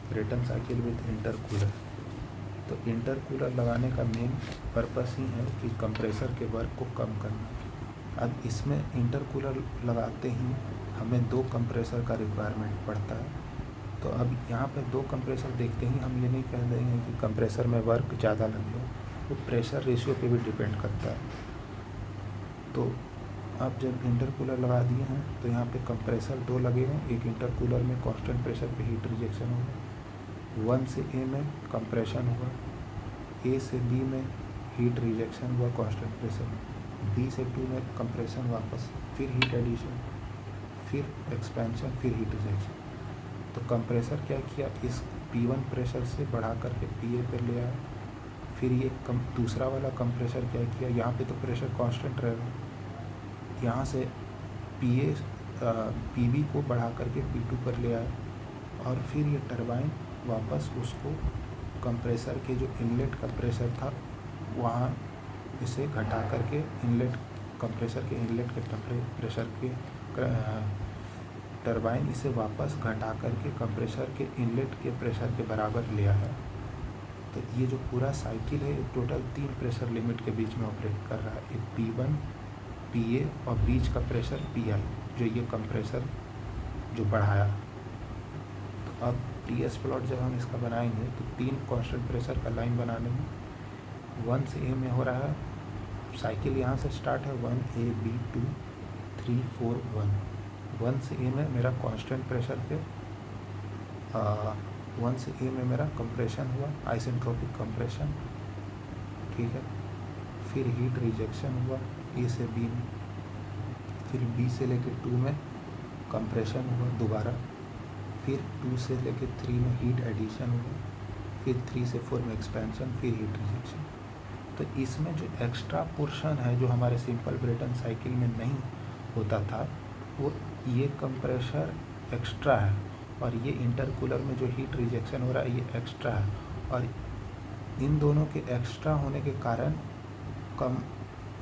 Brayton cycle with intercooler. तो intercooler लगाने का मेन पर्पस ही है कि कंप्रेसर के वर्क को कम करना। अब इसमें इंटरकूलर लगाते ही हमें 2 कंप्रेसर का रिक्वायरमेंट पड़ता है। तो अब यहाँ पे 2 कंप्रेसर देखते ही हम ये नहीं कह देंगे कि कंप्रेसर में वर्क ज़्यादा लगेगा, वो प्रेशर रेशियो पे भी डिपेंड करता है। तो अब जब इंटरकूलर लगा दिए हैं तो यहाँ पे कंप्रेसर 2 लगे हैं। एक इंटरकूलर में कांस्टेंट प्रेशर पे हीट रिजेक्शन होगा, 1 से A में कंप्रेशन हुआ, A से B में हीट रिजेक्शन हुआ कांस्टेंट प्रेशर, B से 2 में कंप्रेशन वापस, फिर हीट एडिशन, फिर एक्सपेंशन, फिर हीट रिजेक्शन। तो कंप्रेसर क्या किया, इस P1 प्रेशर से बढ़ा करके PA पर ले आया। फिर ये दूसरा वाला कंप्रेसर क्या किया, यहाँ पे तो प्रेशर कांस्टेंट रहेगा, यहाँ से PB को बढ़ा करके P2 पर ले आया। और फिर ये टरबाइन वापस उसको कंप्रेसर के जो इनलेट का प्रेशर था वहाँ इसे घटा करके इनलेट कंप्रेसर के इनलेट के प्रेशर के टरबाइन इसे वापस घटा करके कंप्रेसर के इनलेट के प्रेशर के बराबर ले आया। तो ये जो पूरा साइकिल है टोटल 3 प्रेशर लिमिट के बीच में ऑपरेट कर रहा है, एक P1, PA और बीच का प्रेशर PI, जो ये कंप्रेसर जो बढ़ाया। तो अब TS प्लॉट जब हम इसका बनाएंगे तो 3 कांस्टेंट प्रेशर का लाइन बना लेंगे। 1 से A में हो रहा है, साइकिल यहाँ से स्टार्ट है 1A B 2 3 4 1। 1 से A में मेरा कांस्टेंट प्रेशर पे 1 से A में मेरा कंप्रेशन हुआ, आइसेंट्रोपिक कंप्रेशन, ठीक है। फिर हीट रिजेक्शन हुआ A से B में, फिर B से लेकर 2 में कंप्रेशन हुआ दोबारा, फिर 2 से लेकर 3 में हीट एडिशन हुआ, फिर 3 से 4 में एक्सपेंशन, फिर हीट रिजेक्शन। तो इसमें जो एक्स्ट्रा पोर्शन है जो हमारे सिंपल ब्रेटन साइकिल में नहीं होता था, वो ये कंप्रेसर एक्स्ट्रा है, और ये इंटरकूलर में जो हीट रिजेक्शन हो रहा है ये एक्स्ट्रा है। और इन दोनों के एक्स्ट्रा होने के कारण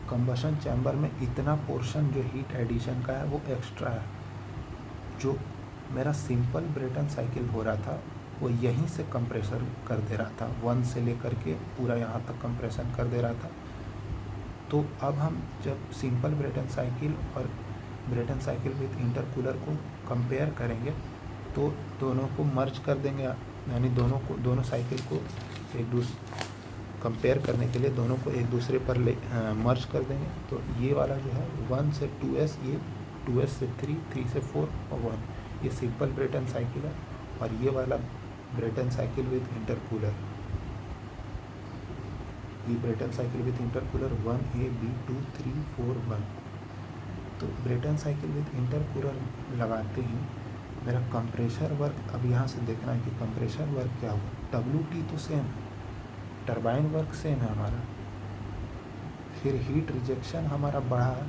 कंबशन चैम्बर में इतना पोर्शन जो हीट एडिशन का है वो एक्स्ट्रा है। जो मेरा सिंपल ब्रेटन साइकिल हो रहा था वो यहीं से कंप्रेसर कर दे रहा था, 1 से लेकर के पूरा यहाँ तक कंप्रेशन कर दे रहा था। तो अब हम जब सिंपल ब्रेटन साइकिल और ब्रेटन साइकिल विथ इंटरकूलर को कंपेयर करेंगे तो दोनों को मर्ज कर देंगे, यानी दोनों साइकिल को एक दूसरे कंपेयर करने के लिए दोनों को एक दूसरे पर मर्ज कर देंगे। तो ये वाला जो है 1 से 2S, ये 2S से 3, 3 से 4 और 1, ये सिंपल ब्रेटन साइकिल है। और ये वाला ब्रेटन साइकिल विथ इंटरकूलर, ये Brayton cycle with intercooler 1A B 2 3 4 1। तो ब्रेटन साइकिल विथ इंटरकूलर लगाते ही मेरा कंप्रेशर वर्क, अब यहाँ से देखना है कि कंप्रेशर वर्क क्या हुआ। WT तो सेम है, टरबाइन वर्क सेम है हमारा, फिर हीट रिजेक्शन हमारा बढ़ा है,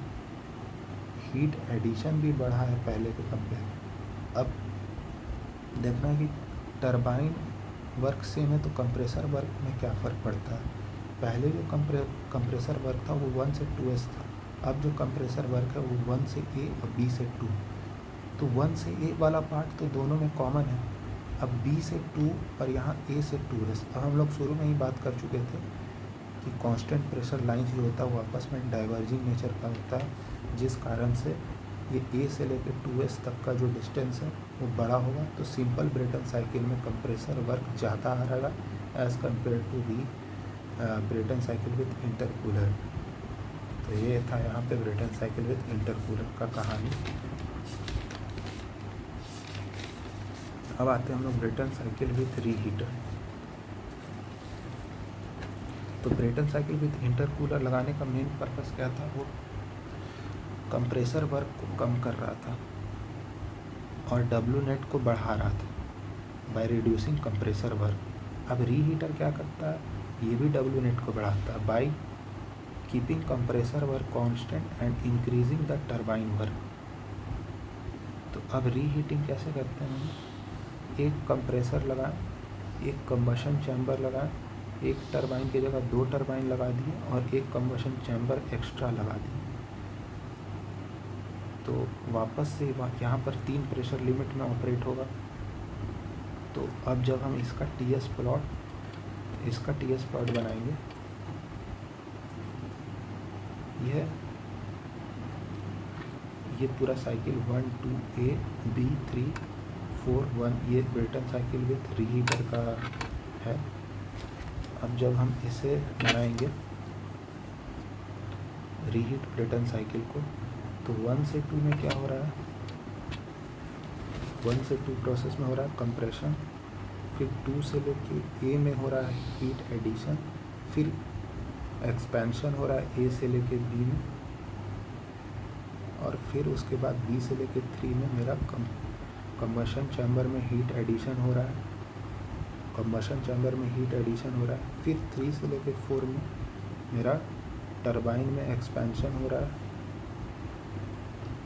हीट एडिशन भी बढ़ा है पहले के कंपेयर। अब देखना है कि टरबाइन वर्क सेम है तो कंप्रेसर वर्क में क्या फ़र्क पड़ता है। पहले जो कंप्रेसर वर्क था वो 1 से 2S था, अब जो कंप्रेसर वर्क है वो 1 से A और B से 2। तो 1 से A वाला पार्ट तो दोनों में कॉमन है, अब B से 2 और यहाँ A से 2S। अब हम लोग शुरू में ही बात कर चुके थे कि कांस्टेंट प्रेशर लाइन जो होता है वो आपस में डाइवर्जिंग नेचर का होता है, जिस कारण से ये A से लेकर 2S तक का जो डिस्टेंस है वो बड़ा होगा। तो सिंपल ब्रेटन साइकिल में कंप्रेसर वर्क ज़्यादा आ रहेगा as compare to the Brayton cycle with intercooler. तो ये था यहाँ पे ब्रेटन साइकिल विथ इंटरकूलर का कहानी। अब आते हैं हम लोग ब्रेटन साइकिल विथ रीहीटर। तो ब्रेटन साइकिल विथ इंटरकूलर लगाने का मेन पर्पस क्या था, वो कंप्रेसर वर्क को कम कर रहा था और W नेट को बढ़ा रहा था बाय रिड्यूसिंग कंप्रेसर वर्क। अब रीहीटर क्या करता है, ये भी W नेट को बढ़ाता है by keeping compressor work constant and increasing the turbine work. तो अब रीहीटिंग कैसे करते हैं, एक कंप्रेसर लगाएं, एक कंबशन चैम्बर लगाएं, एक टरबाइन की जगह 2 टरबाइन लगा दिए और एक कंबशन चैम्बर एक्स्ट्रा लगा दिए। तो वापस से यहाँ पर 3 प्रेशर लिमिट में ऑपरेट होगा। तो अब जब हम इसका TS प्लॉट बनाएंगे, ये पूरा साइकिल 1 2 A B 3 4 1 ये ब्रेटन साइकिल विथ रीहीटर का है। अब जब हम इसे बनाएंगे रीहीट ब्रेटन साइकिल को, तो 1 से 2 में क्या हो रहा है, 1 से 2 प्रोसेस में हो रहा है कंप्रेशन, फिर 2 से लेके A में हो रहा है हीट एडिशन, फिर एक्सपेंशन हो रहा है A से लेके B में, और फिर उसके बाद B से लेके 3 में मेरा कंबशन चैम्बर में हीट एडिशन हो रहा है, फिर 3 से लेके 4 में मेरा टरबाइन में एक्सपेंशन हो रहा है,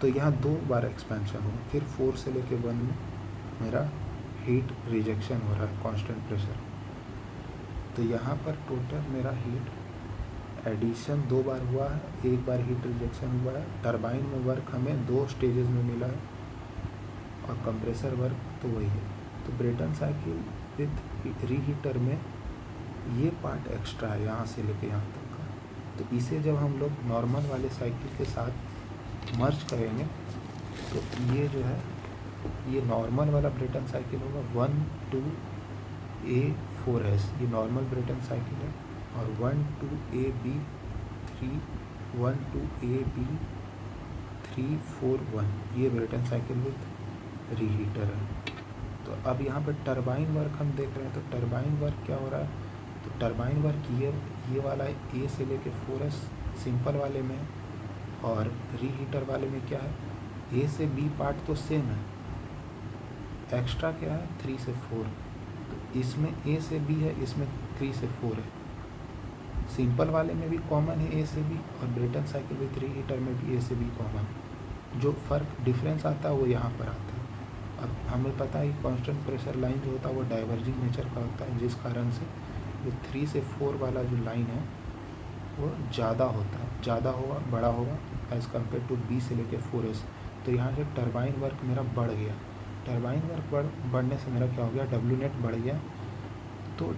तो यहाँ 2 बार एक्सपेंशन हो, फिर 4 से लेके 1 में मेरा हीट रिजेक्शन हो रहा है कांस्टेंट प्रेशर। तो यहाँ पर टोटल मेरा हीट एडिशन 2 बार हुआ है, 1 बार हीट रिजेक्शन हुआ है। टरबाइन में वर्क हमें 2 स्टेजेस में मिला है, और कंप्रेसर वर्क तो वही है। तो ब्रेटन साइकिल विथ रीहीटर में ये पार्ट एक्स्ट्रा है यहाँ से लेके यहाँ तक का। तो इसे जब हम लोग नॉर्मल वाले साइकिल के साथ मर्ज करेंगे, तो ये जो है ये नॉर्मल वाला ब्रेटन साइकिल होगा 1 2 A 4S, ये नॉर्मल ब्रेटन साइकिल है, और 1 2 A B 3 1 2 A B 3 4 1 ये ब्रेटन साइकिल विथ रीहीटर है। तो अब यहाँ पर टरबाइन वर्क हम देख रहे हैं, तो टरबाइन वर्क क्या हो रहा है, तो टरबाइन वर्क ये वाला है A से लेके 4S सिंपल वाले में, और रीहीटर वाले में क्या है, A से B पार्ट तो सेम है, एक्स्ट्रा क्या है 3 से 4, तो इसमें A से B है, इसमें 3 से 4 है। सिंपल वाले में भी कॉमन है A से B, और ब्रेटन साइकिल विथ रीहीटर में भी A से B कॉमन है। जो फ़र्क डिफरेंस आता है वो यहाँ पर आता है। अब हमें पता है कि कांस्टेंट प्रेशर लाइन जो होता है वो डाइवर्जिंग नेचर का होता है, जिस कारण से जो 3 से 4 वाला जो लाइन है वो ज़्यादा होता है, ज़्यादा होगा, बड़ा होगा एज़ कम्पेयर टू B से लेके 4S। तो यहाँ से टरबाइन वर्क मेरा बढ़ गया, टरबाइन वर्क बढ़ने से मेरा क्या हो गया, W नेट बढ़ गया। तो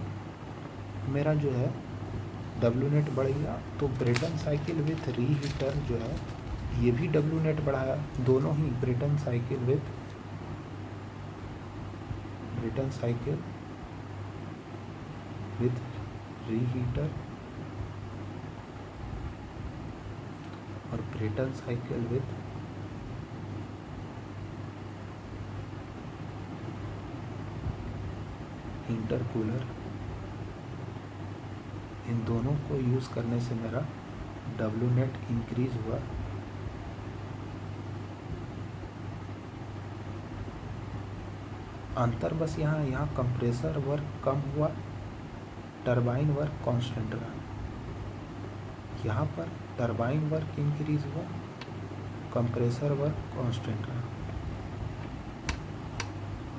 मेरा जो है W नेट बढ़ गया, तो ब्रेटन साइकिल विथ रीहीटर जो है ये भी W नेट बढ़ाया। दोनों ही ब्रेटन साइकिल विथ रीहीटर और ब्रेटन साइकिल विथ इंटरकूलर, इन दोनों को यूज़ करने से मेरा W नेट इंक्रीज हुआ। अंतर बस यहाँ कंप्रेसर वर्क कम हुआ, टरबाइन वर्क कांस्टेंट रहा। यहाँ पर टरबाइन वर्क इंक्रीज हुआ, कंप्रेसर वर्क कांस्टेंट रहा।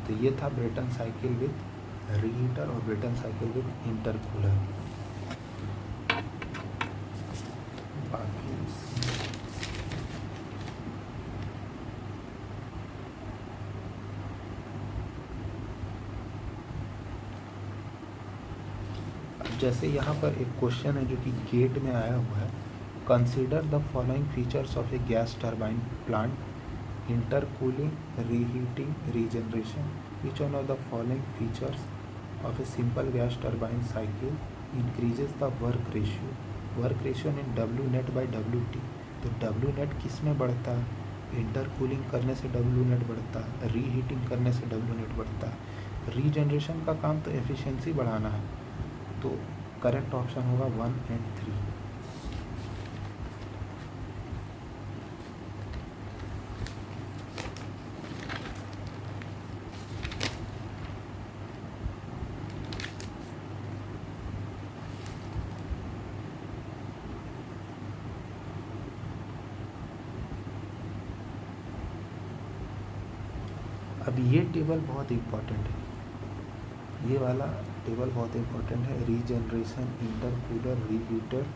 तो ये था ब्रेटन साइकिल विथ रीहीटर और ब्रेटन साइकिल विथ इंटरकूलर। बाकी जैसे यहाँ पर एक क्वेश्चन है जो कि गेट में आया हुआ है, consider the following features of A gas turbine plant, intercooling, reheating, regeneration, which one of the following features of a simple gas turbine cycle increases the work ratio in W net by WT। तो W net किस में बढ़ता है, intercooling करने से W net बढ़ता है, reheating करने से W नेट बढ़ता है, रीजनरेशन का काम तो एफिशिएंसी बढ़ाना है। तो करेक्ट ऑप्शन होगा 1 और 3। अब ये टेबल बहुत इम्पोर्टेंट है, ये वाला टेबल बहुत इम्पोर्टेंट है। Regeneration, intercooler, reheater,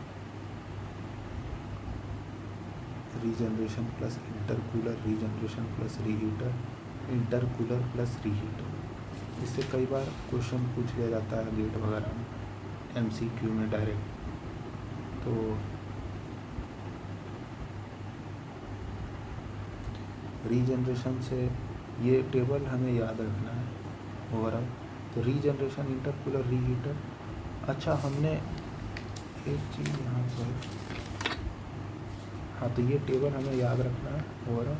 regeneration plus intercooler, regeneration plus reheater, intercooler plus reheater. इससे कई बार क्वेश्चन पूछ लिया जाता है गेट वगैरह में, MCQ में डायरेक्ट। तो रीजनरेशन से ये टेबल हमें याद रखना है ओवरऑल। तो रीजनरेशन, इंटरकूलर, रीहीटर। अच्छा, हमने एक चीज़ यहाँ पर, हाँ, तो ये टेबल हमें याद रखना है ओवरऑल,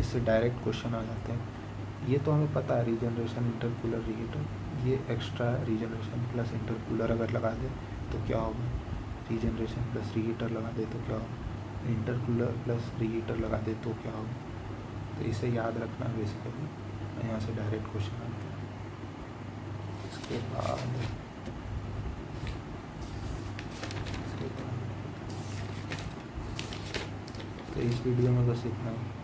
इससे डायरेक्ट क्वेश्चन आ जाते हैं। ये तो हमें पता है, रीजनरेशन, इंटरकूलर, रीहीटर। ये एक्स्ट्रा रीजनरेशन प्लस इंटरकूलर अगर लगा दे तो क्या होगा, रीजनरेशन प्लस रीहीटर लगा दे तो क्या होगा, इंटरकूलर प्लस रीहीटर लगा दे तो क्या होगा। तो इसे याद रखना बेसिकली, यहाँ से डायरेक्ट क्वेश्चन आते हैं। इसके बाद तो इस वीडियो में बस इतना ही।